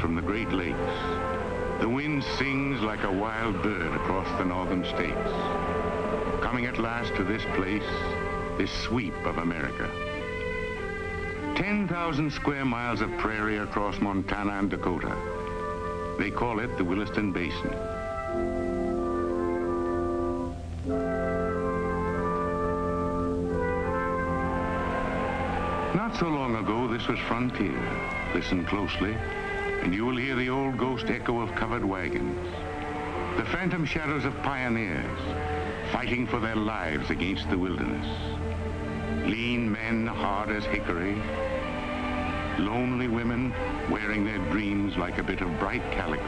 from the Great Lakes, the wind sings like a wild bird across the northern states, coming at last to this place, this sweep of America. 10,000 square miles of prairie across Montana and Dakota. They call it the Williston Basin. Not so long ago, this was frontier. Listen closely, and you will hear the old ghost echo of covered wagons, the phantom shadows of pioneers fighting for their lives against the wilderness. Lean men hard as hickory, lonely women wearing their dreams like a bit of bright calico.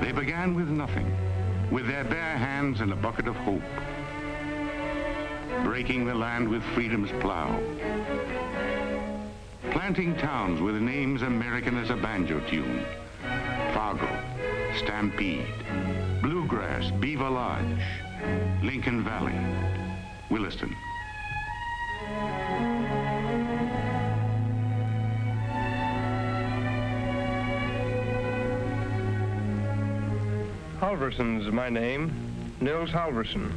They began with nothing, with their bare hands and a bucket of hope, breaking the land with freedom's plow, planting towns with names American as a banjo tune: Fargo, Stampede, Bluegrass, Beaver Lodge, Lincoln Valley, Williston. Halverson's my name, Nils Halverson,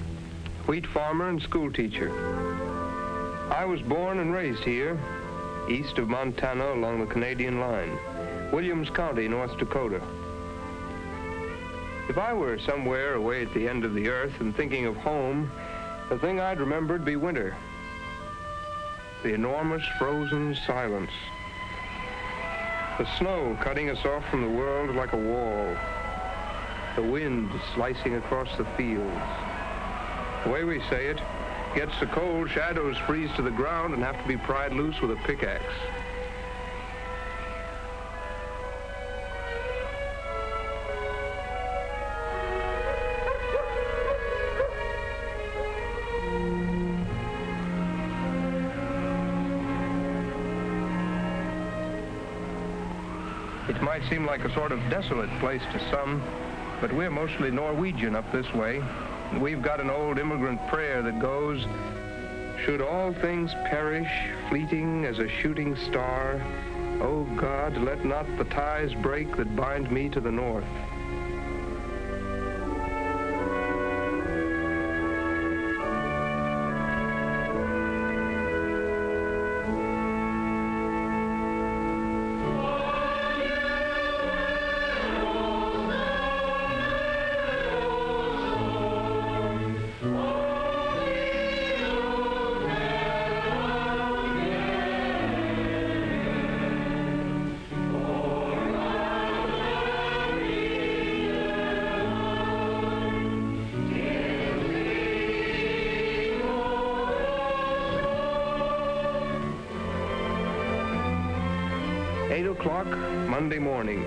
wheat farmer and school teacher. I was born and raised here, east of Montana along the Canadian line, Williams County, North Dakota. If I were somewhere away at the end of the earth and thinking of home, the thing I'd remember'd be winter. The enormous frozen silence. The snow cutting us off from the world like a wall. The wind slicing across the fields. The way we say it, gets so cold, shadows freeze to the ground and have to be pried loose with a pickaxe. It might seem like a sort of desolate place to some, but we're mostly Norwegian up this way. We've got an old immigrant prayer that goes, "Should all things perish, fleeting as a shooting star, O God, let not the ties break that bind me to the north." Monday morning.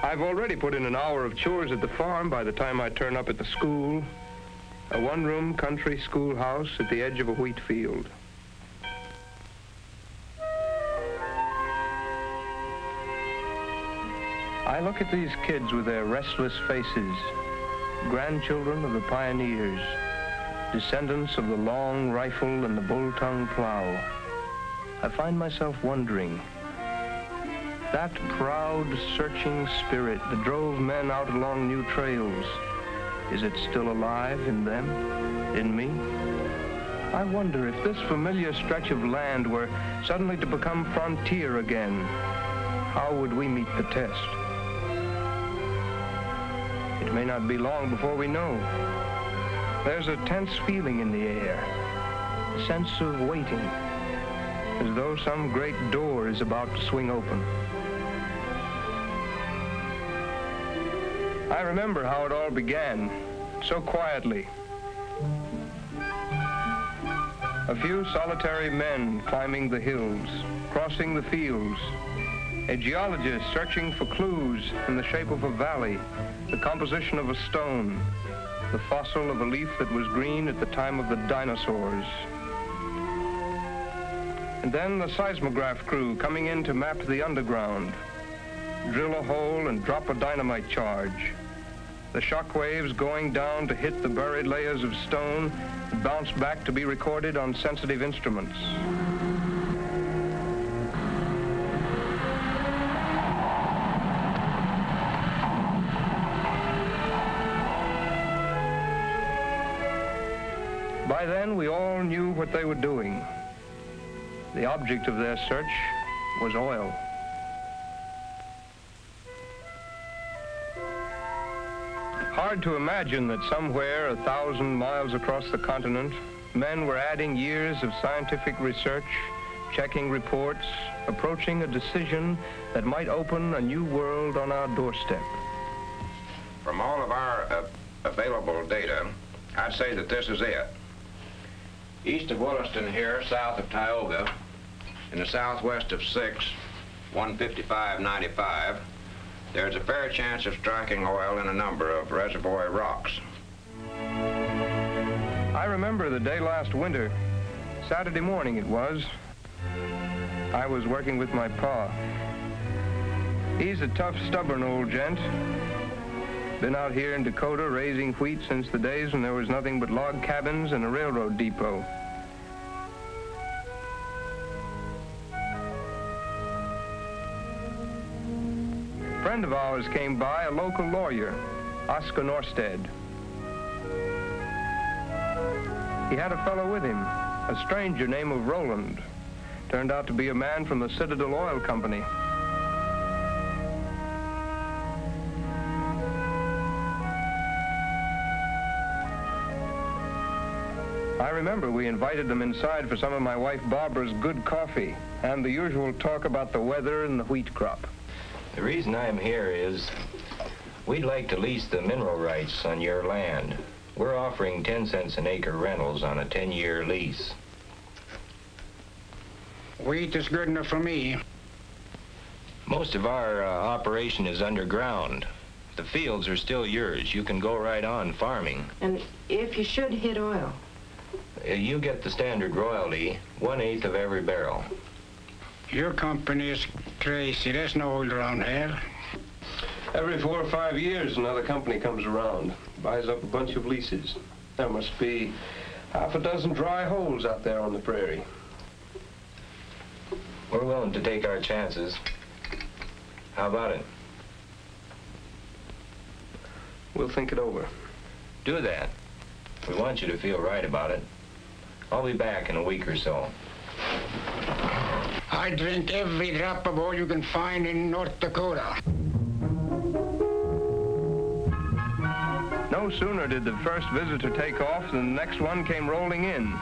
I've already put in an hour of chores at the farm by the time I turn up at the school, a one-room country schoolhouse at the edge of a wheat field. I look at these kids with their restless faces, grandchildren of the pioneers, descendants of the long rifle and the bull-tongue plow. I find myself wondering, that proud, searching spirit that drove men out along new trails, is it still alive in them, in me? I wonder if this familiar stretch of land were suddenly to become frontier again, how would we meet the test? It may not be long before we know. There's a tense feeling in the air, a sense of waiting, as though some great door is about to swing open. I remember how it all began, so quietly. A few solitary men climbing the hills, crossing the fields, a geologist searching for clues in the shape of a valley, the composition of a stone, the fossil of a leaf that was green at the time of the dinosaurs. And then the seismograph crew coming in to map the underground, drill a hole and drop a dynamite charge, the shock waves going down to hit the buried layers of stone and bounce back to be recorded on sensitive instruments. By then, we all knew what they were doing. The object of their search was oil. Hard to imagine that somewhere 1,000 miles across the continent, men were adding years of scientific research, checking reports, approaching a decision that might open a new world on our doorstep. From all of our available data, I'd say that this is it. East of Williston here, south of Tioga, in the southwest of 6, 155.95, there's a fair chance of striking oil in a number of reservoir rocks. I remember the day last winter, Saturday morning it was. I was working with my pa. He's a tough, stubborn old gent. Been out here in Dakota raising wheat since the days when there was nothing but log cabins and a railroad depot. A friend of ours came by, a local lawyer, Oscar Norstead. He had a fellow with him, a stranger named Roland. Turned out to be a man from the Citadel Oil Company. I remember we invited them inside for some of my wife Barbara's good coffee and the usual talk about the weather and the wheat crop. The reason I'm here is we'd like to lease the mineral rights on your land. We're offering 10 cents an acre rentals on a 10-year lease. Wheat is good enough for me. Most of our operation is underground. The fields are still yours. You can go right on farming. And if you should hit oil? You get the standard royalty, 1/8 of every barrel. Your company is crazy. There's no oil around here. Every 4 or 5 years, another company comes around, buys up a bunch of leases. There must be half a dozen dry holes out there on the prairie. We're willing to take our chances. How about it? We'll think it over. Do that. We want you to feel right about it. I'll be back in a week or so. I drink every drop of oil you can find in North Dakota. No sooner did the first visitor take off than the next one came rolling in.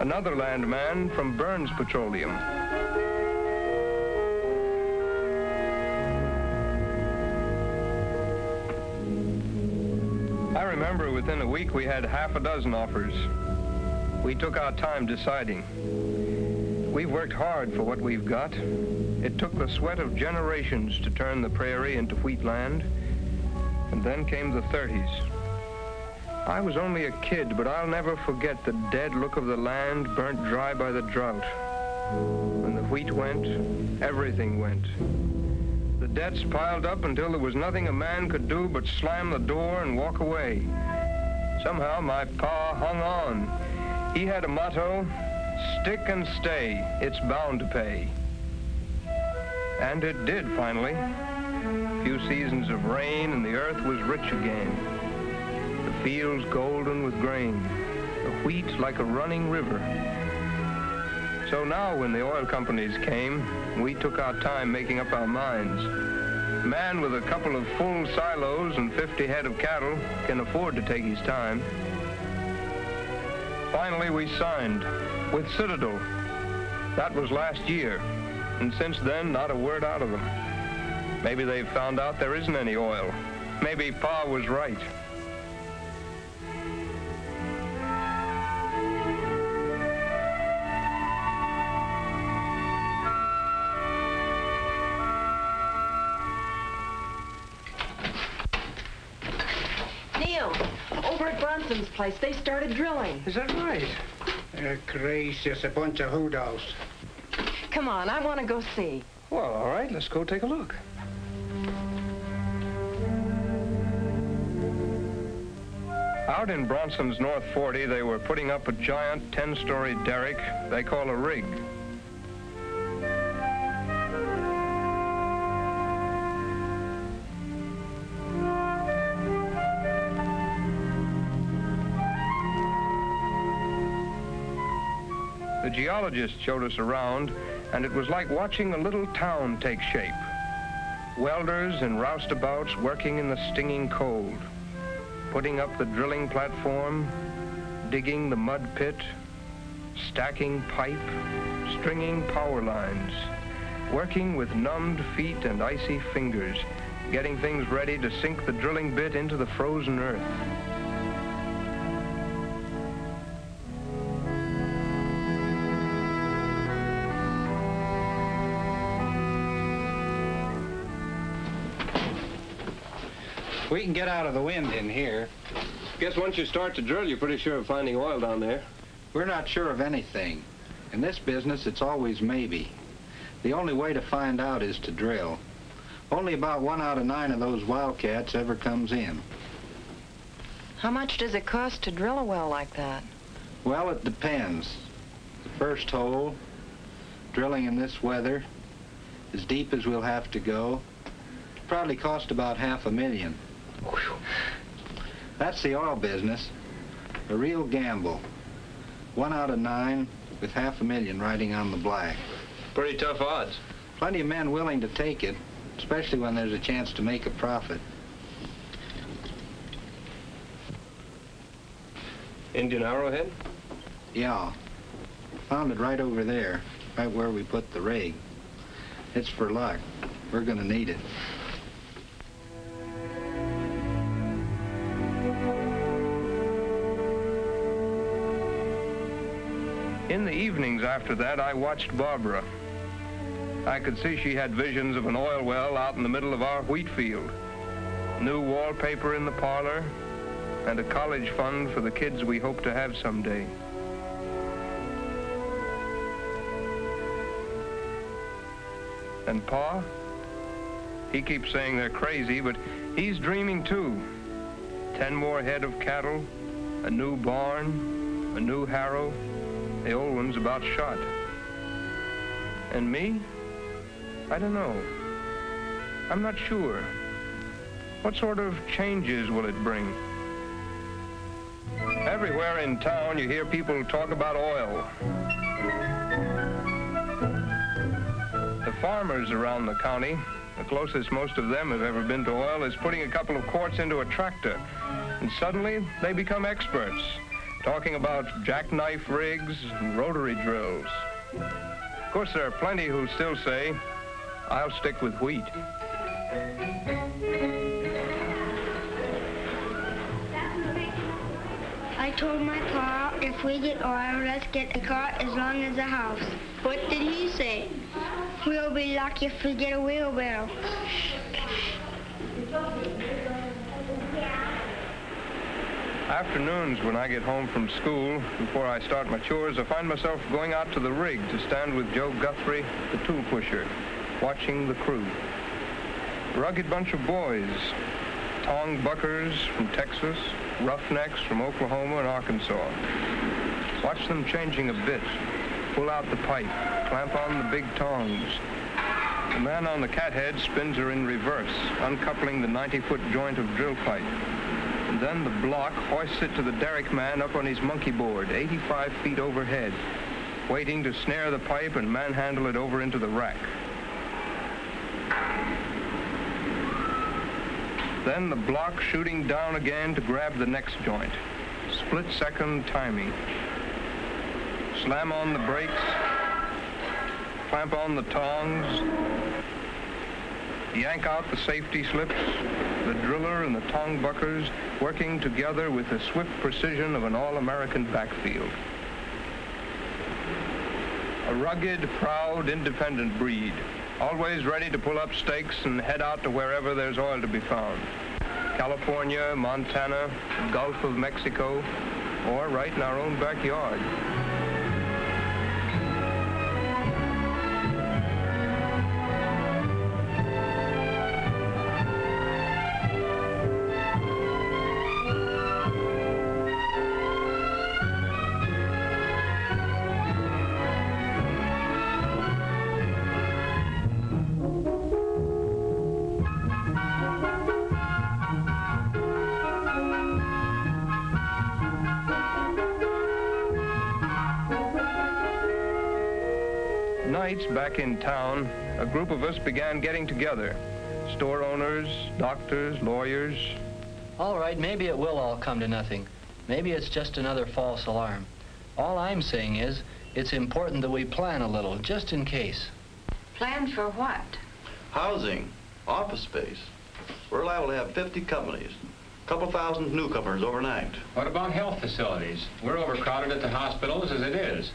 Another landman from Burns Petroleum. I remember within a week we had half a dozen offers. We took our time deciding. We've worked hard for what we've got. It took the sweat of generations to turn the prairie into wheat land. And then came the 30s. I was only a kid, but I'll never forget the dead look of the land burnt dry by the drought. When the wheat went, everything went. The debts piled up until there was nothing a man could do but slam the door and walk away. Somehow my pa hung on. He had a motto, stick and stay, it's bound to pay. And it did finally. A few seasons of rain and the earth was rich again. The fields golden with grain, the wheat like a running river. So now when the oil companies came, we took our time making up our minds. A man with a couple of full silos and 50 head of cattle can afford to take his time. Finally we signed with Citadel. That was last year, and since then not a word out of them. Maybe they've found out there isn't any oil. Maybe Pa was right. Neil, over at Bronson's place, they started drilling. Is that right? They're crazy. It's a bunch of hoodows. Come on, I want to go see. Well, all right, let's go take a look. Out in Bronson's North 40, they were putting up a giant 10-story derrick they call a rig. The geologist showed us around, and it was like watching a little town take shape. Welders and roustabouts working in the stinging cold, putting up the drilling platform, digging the mud pit, stacking pipe, stringing power lines, working with numbed feet and icy fingers, getting things ready to sink the drilling bit into the frozen earth. We can get out of the wind in here. Guess once you start to drill, you're pretty sure of finding oil down there. We're not sure of anything. In this business, it's always maybe. The only way to find out is to drill. Only about 1 out of 9 of those wildcats ever comes in. How much does it cost to drill a well like that? Well, it depends. The first hole, drilling in this weather, as deep as we'll have to go, probably cost about $500,000. That's the oil business. A real gamble. 1 out of 9 with $500,000 riding on the black. Pretty tough odds. Plenty of men willing to take it, especially when there's a chance to make a profit. Indian arrowhead? Yeah. Found it right over there, right where we put the rig. It's for luck. We're gonna need it. In the evenings after that, I watched Barbara. I could see she had visions of an oil well out in the middle of our wheat field, new wallpaper in the parlor, and a college fund for the kids we hope to have someday. And Pa? He keeps saying they're crazy, but he's dreaming too. 10 more head of cattle, a new barn, a new harrow. The old one's about shot. And me? I don't know. I'm not sure. What sort of changes will it bring? Everywhere in town you hear people talk about oil. The farmers around the county, the closest most of them have ever been to oil, is putting a couple of quarts into a tractor. And suddenly they become experts, talking about jackknife rigs and rotary drills. Of course, there are plenty who still say, I'll stick with wheat. I told my pa, if we get oil, let's get a car as long as a house. What did he say? We'll be lucky if we get a wheelbarrow. Afternoons when I get home from school, before I start my chores, I find myself going out to the rig to stand with Joe Guthrie, the tool pusher, watching the crew. A rugged bunch of boys, tong buckers from Texas, roughnecks from Oklahoma and Arkansas. Watch them changing a bit, pull out the pipe, clamp on the big tongs. The man on the cathead spins her in reverse, uncoupling the 90-foot joint of drill pipe. And then the block hoists it to the derrick man up on his monkey board, 85 feet overhead, waiting to snare the pipe and manhandle it over into the rack. Then the block shooting down again to grab the next joint. Split-second timing. Slam on the brakes, clamp on the tongs, yank out the safety slips, the driller and the tong buckers working together with the swift precision of an all-American backfield. A rugged, proud, independent breed, always ready to pull up stakes and head out to wherever there's oil to be found. California, Montana, the Gulf of Mexico, or right in our own backyard. nights back in town, a group of us began getting together. Store owners, doctors, lawyers. All right, maybe it will all come to nothing. Maybe it's just another false alarm. All I'm saying is, it's important that we plan a little, just in case. Plan for what? Housing, office space. We're liable to have 50 companies, a couple thousand newcomers overnight. What about health facilities? We're overcrowded at the hospitals as it is.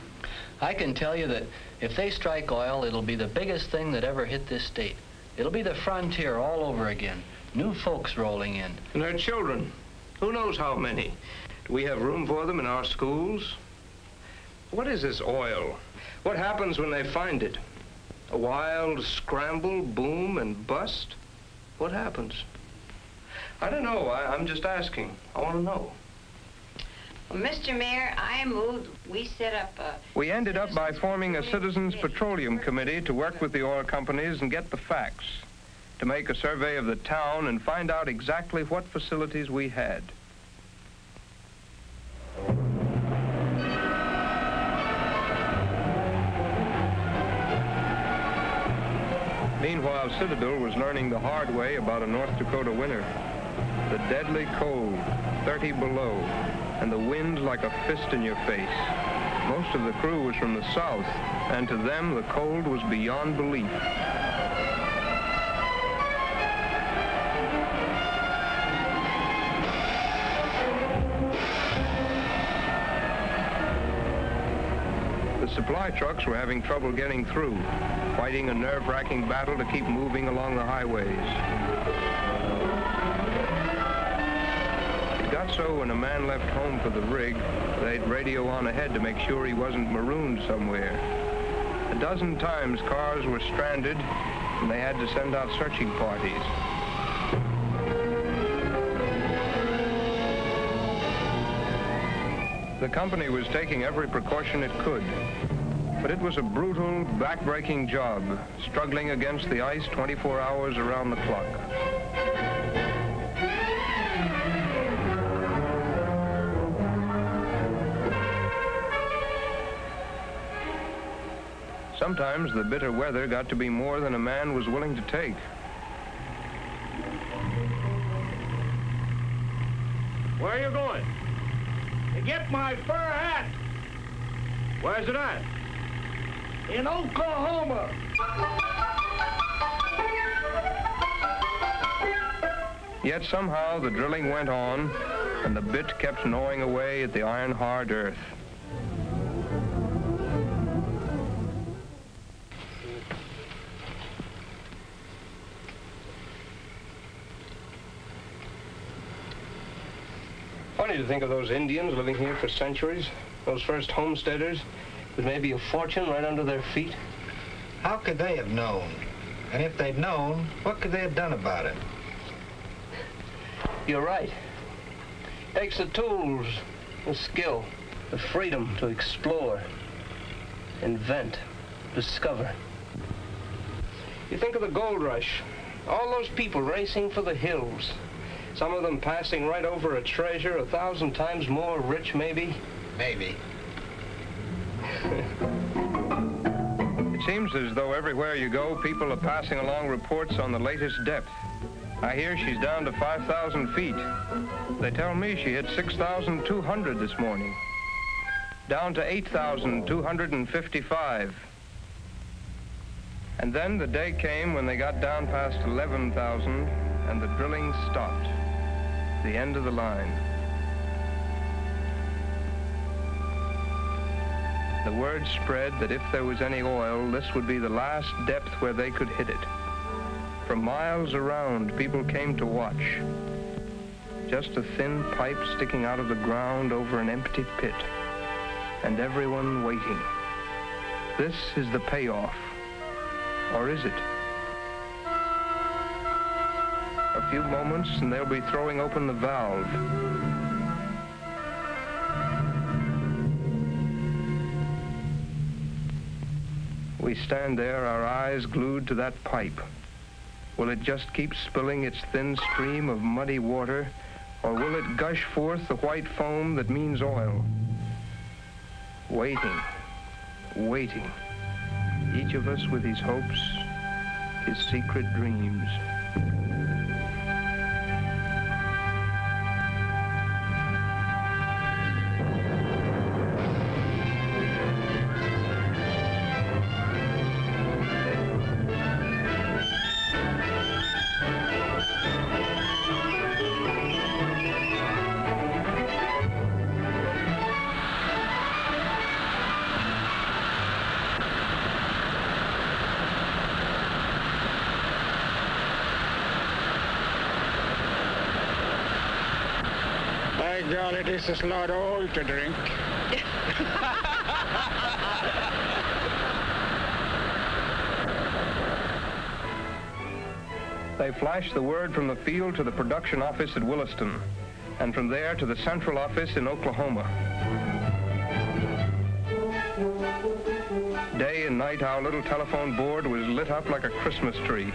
I can tell you that if they strike oil, it'll be the biggest thing that ever hit this state. It'll be the frontier all over again. New folks rolling in. And their children. Who knows how many? Do we have room for them in our schools? What is this oil? What happens when they find it? A wild scramble, boom, and bust? What happens? I don't know. I'm just asking. I want to know. Well, Mr. Mayor, I move we set up a... We ended up by forming a Citizens Petroleum Committee to work with the oil companies and get the facts, to make a survey of the town and find out exactly what facilities we had. Meanwhile, Citadel was learning the hard way about a North Dakota winter. The deadly cold, 30 below, and the wind like a fist in your face. Most of the crew was from the south, and to them the cold was beyond belief. The supply trucks were having trouble getting through, fighting a nerve-wracking battle to keep moving along the highways. It got so when a man left home for the rig, they'd radio on ahead to make sure he wasn't marooned somewhere. A dozen times cars were stranded, and they had to send out searching parties. The company was taking every precaution it could, but it was a brutal, back-breaking job, struggling against the ice 24 hours around the clock. Sometimes the bitter weather got to be more than a man was willing to take. Where are you going? To get my fur hat. Where's it at? In Oklahoma. Yet somehow the drilling went on, and the bit kept gnawing away at the iron-hard earth. Funny to think of those Indians living here for centuries, those first homesteaders, with maybe a fortune right under their feet. How could they have known? And if they'd known, what could they have done about it? You're right. It takes the tools, the skill, the freedom to explore, invent, discover. You think of the gold rush, all those people racing for the hills. Some of them passing right over a treasure 1,000 times more rich, maybe? Maybe. It seems as though everywhere you go, people are passing along reports on the latest depth. I hear she's down to 5,000 feet. They tell me she hit 6,200 this morning. Down to 8,255. And then the day came when they got down past 11,000 and the drilling stopped. The end of the line. The word spread that if there was any oil, this would be the last depth where they could hit it. For miles around, people came to watch. Just a thin pipe sticking out of the ground over an empty pit, and everyone waiting. This is the payoff. Or is it? A few moments and they'll be throwing open the valve. We stand there, our eyes glued to that pipe. Will it just keep spilling its thin stream of muddy water, or will it gush forth the white foam that means oil? Waiting, waiting. each of us with his hopes, his secret dreams. By golly, this is a lot of oil to drink. They flashed the word from the field to the production office at Williston, and from there to the central office in Oklahoma. Day and night, our little telephone board was lit up like a Christmas tree.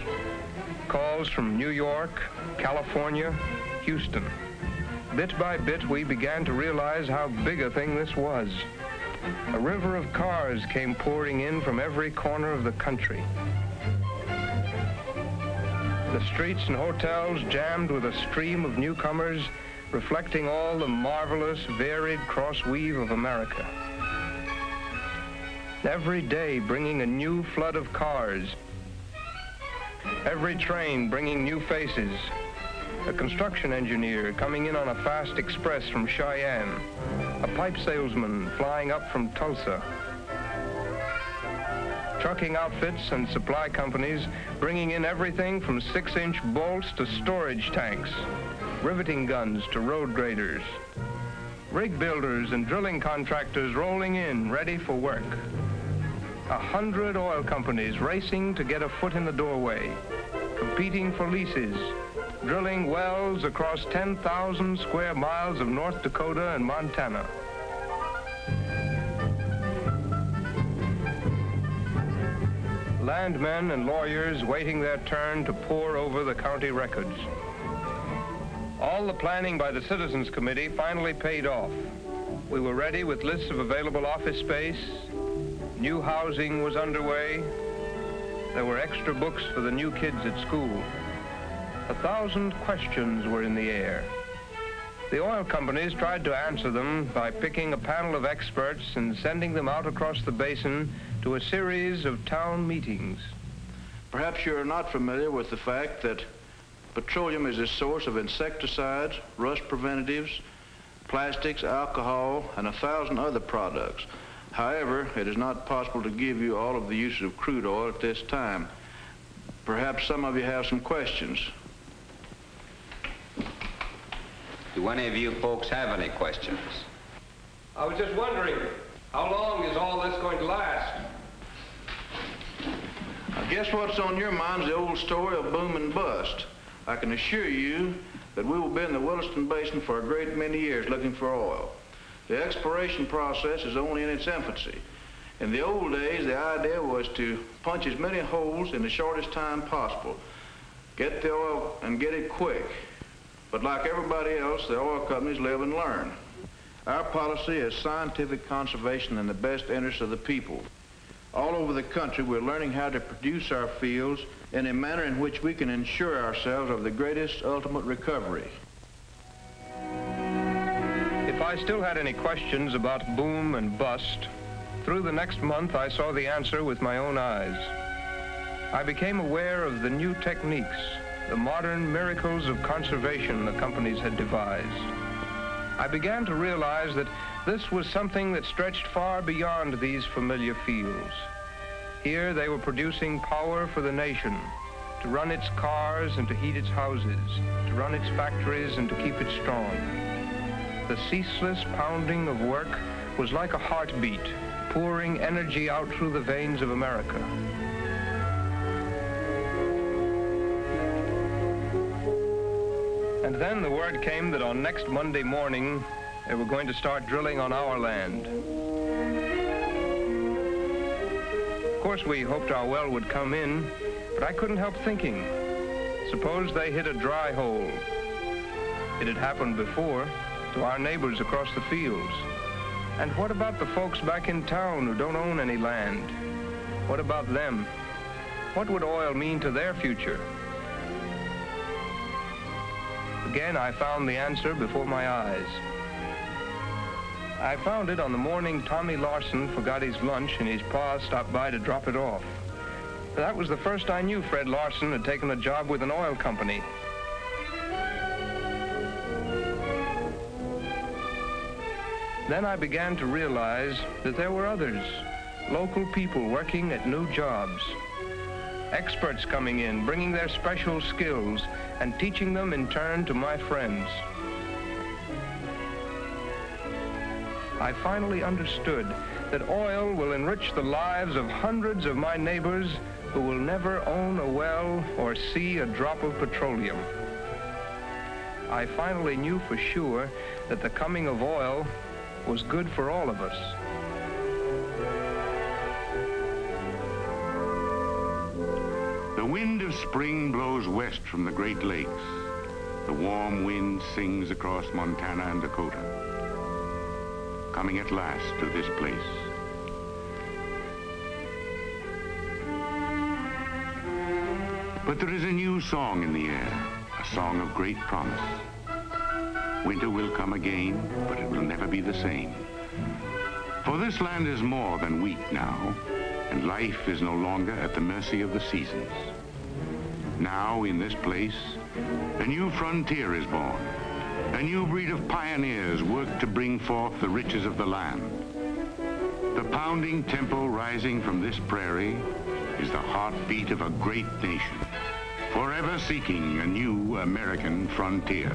Calls from New York, California, Houston. Bit by bit, we began to realize how big a thing this was. A river of cars came pouring in from every corner of the country. The streets and hotels jammed with a stream of newcomers, reflecting all the marvelous, varied cross-weave of America. Every day bringing a new flood of cars. Every train bringing new faces. A construction engineer coming in on a fast express from Cheyenne. A pipe salesman flying up from Tulsa. Trucking outfits and supply companies bringing in everything from 6-inch bolts to storage tanks, riveting guns to road graders. Rig builders and drilling contractors rolling in, ready for work. 100 oil companies racing to get a foot in the doorway, competing for leases, drilling wells across 10,000 square miles of North Dakota and Montana. Landmen and lawyers waiting their turn to pore over the county records. All the planning by the Citizens Committee finally paid off. We were ready with lists of available office space. New housing was underway. There were extra books for the new kids at school. 1,000 questions were in the air. The oil companies tried to answer them by picking a panel of experts and sending them out across the basin to a series of town meetings. Perhaps you're not familiar with the fact that petroleum is a source of insecticides, rust preventatives, plastics, alcohol, and 1,000 other products. However, it is not possible to give you all of the uses of crude oil at this time. Perhaps some of you have some questions. Do any of you folks have any questions? I was just wondering, how long is all this going to last? I guess what's on your mind is the old story of boom and bust. I can assure you that we will be in the Williston Basin for a great many years looking for oil. The exploration process is only in its infancy. In the old days, the idea was to punch as many holes in the shortest time possible. Get the oil and get it quick. But like everybody else, the oil companies live and learn. Our policy is scientific conservation in the best interest of the people. All over the country, we're learning how to produce our fields in a manner in which we can ensure ourselves of the greatest ultimate recovery. If I still had any questions about boom and bust, through the next month I saw the answer with my own eyes. I became aware of the new techniques, the modern miracles of conservation the companies had devised. I began to realize that this was something that stretched far beyond these familiar fields. Here they were producing power for the nation, to run its cars and to heat its houses, to run its factories and to keep it strong. The ceaseless pounding of work was like a heartbeat, pouring energy out through the veins of America. And then the word came that on next Monday morning, they were going to start drilling on our land. Of course, we hoped our well would come in, but I couldn't help thinking, suppose they hit a dry hole. It had happened before to our neighbors across the fields. And what about the folks back in town who don't own any land? What about them? What would oil mean to their future? Again, I found the answer before my eyes. I found it on the morning Tommy Larson forgot his lunch and his pa stopped by to drop it off. That was the first I knew Fred Larson had taken a job with an oil company. Then I began to realize that there were others, local people working at new jobs. Experts coming in, bringing their special skills and teaching them in turn to my friends. I finally understood that oil will enrich the lives of hundreds of my neighbors who will never own a well or see a drop of petroleum. I finally knew for sure that the coming of oil was good for all of us. The wind of spring blows west from the Great Lakes. The warm wind sings across Montana and Dakota, coming at last to this place. But there is a new song in the air, a song of great promise. Winter will come again, but it will never be the same. For this land is more than wheat now, and life is no longer at the mercy of the seasons. Now, in this place, a new frontier is born. A new breed of pioneers work to bring forth the riches of the land. The pounding tempo rising from this prairie is the heartbeat of a great nation, forever seeking a new American frontier.